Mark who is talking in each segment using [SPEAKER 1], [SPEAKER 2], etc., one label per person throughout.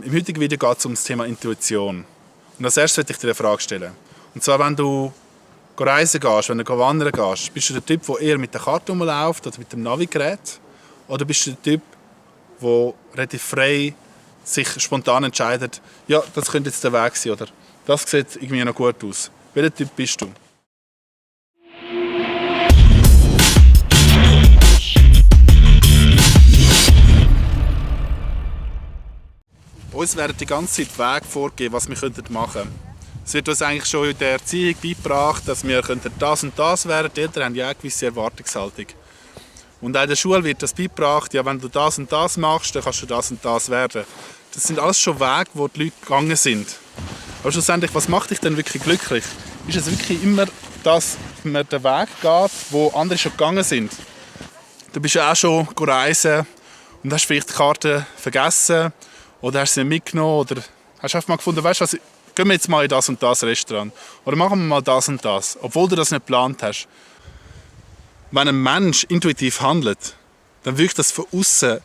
[SPEAKER 1] Im heutigen Video geht es um das Thema Intuition. Und als erstes möchte ich dir eine Frage stellen. Und zwar, wenn du reisen gehst, wenn du wandern gehst, bist du der Typ, der eher mit der Karte rumläuft oder mit dem Navigerät? Oder bist du der Typ, der relativ frei sich spontan entscheidet, ja, das könnte jetzt der Weg sein oder das sieht irgendwie noch gut aus? Welcher Typ bist du? Uns werden die ganze Zeit Wege vorgegeben, was wir machen könnten. Es wird uns eigentlich schon in der Erziehung beigebracht, dass wir das und das werden. Die Eltern haben ja eine gewisse Erwartungshaltung. Und auch in der Schule wird das beigebracht, ja, wenn du das und das machst, dann kannst du das und das werden. Das sind alles schon Wege, wo die Leute gegangen sind. Aber schlussendlich, was macht dich denn wirklich glücklich? Ist es wirklich immer, dass man den Weg geht, wo andere schon gegangen sind? Du bist ja auch schon reisen und hast vielleicht die Karte vergessen oder hast sie nicht mitgenommen oder hast einfach mal gefunden, weißt du was, gehen wir jetzt mal in das und das Restaurant oder machen wir mal das und das, obwohl du das nicht geplant hast. Wenn ein Mensch intuitiv handelt, dann wirkt das von außen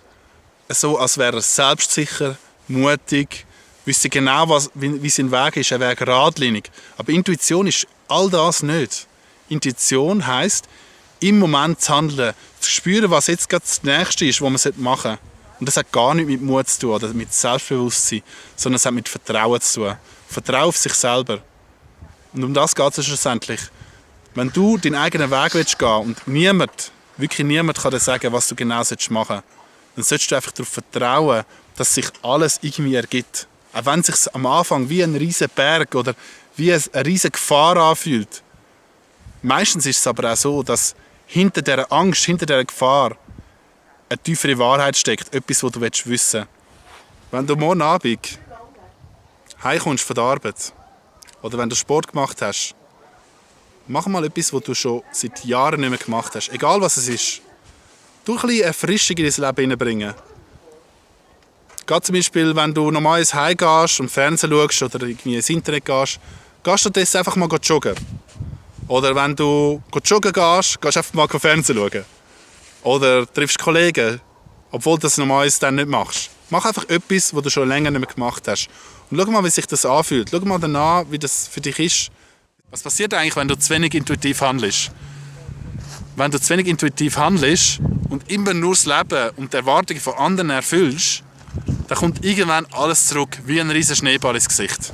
[SPEAKER 1] so, als wäre er selbstsicher, mutig, wüsste genau, wie sein Weg ist, er wäre geradlinig. Aber Intuition ist all das nicht. Intuition heisst, im Moment zu handeln, zu spüren, was jetzt gerade das Nächste ist, was man machen sollte. Und das hat gar nichts mit Mut zu tun oder mit Selbstbewusstsein, sondern es hat mit Vertrauen zu tun. Vertrauen auf sich selber. Und um das geht es schlussendlich. Wenn du deinen eigenen Weg willst gehen und wirklich niemand kann dir sagen, was du genau machen sollst, dann solltest du einfach darauf vertrauen, dass sich alles irgendwie ergibt. Auch wenn es sich am Anfang wie ein riesiger Berg oder wie eine riesige Gefahr anfühlt. Meistens ist es aber auch so, dass hinter dieser Angst, hinter dieser Gefahr eine tiefere Wahrheit steckt, etwas, was du wissen willst. Wenn du morgen Abend heimkommst von der Arbeit oder wenn du Sport gemacht hast, mach mal etwas, was du schon seit Jahren nicht mehr gemacht hast. Egal was es ist. Du ein bisschen Erfrischung in dein Leben hineinbringen. Gerade zum Beispiel, wenn du normal ins Heim gehst und Fernsehen schaust oder irgendwie ins Internet gehst du das einfach mal joggen. Oder wenn du joggen gehst du einfach mal Fernsehen schauen. Oder triffst Kollegen, obwohl du das normalerweise dann nicht machst. Mach einfach etwas, was du schon länger nicht mehr gemacht hast. Und schau mal, wie sich das anfühlt. Schau mal danach, wie das für dich ist. Was passiert eigentlich, wenn du zu wenig intuitiv handelst? Wenn du zu wenig intuitiv handelst und immer nur das Leben und die Erwartungen von anderen erfüllst, dann kommt irgendwann alles zurück, wie ein riesiger Schneeball ins Gesicht.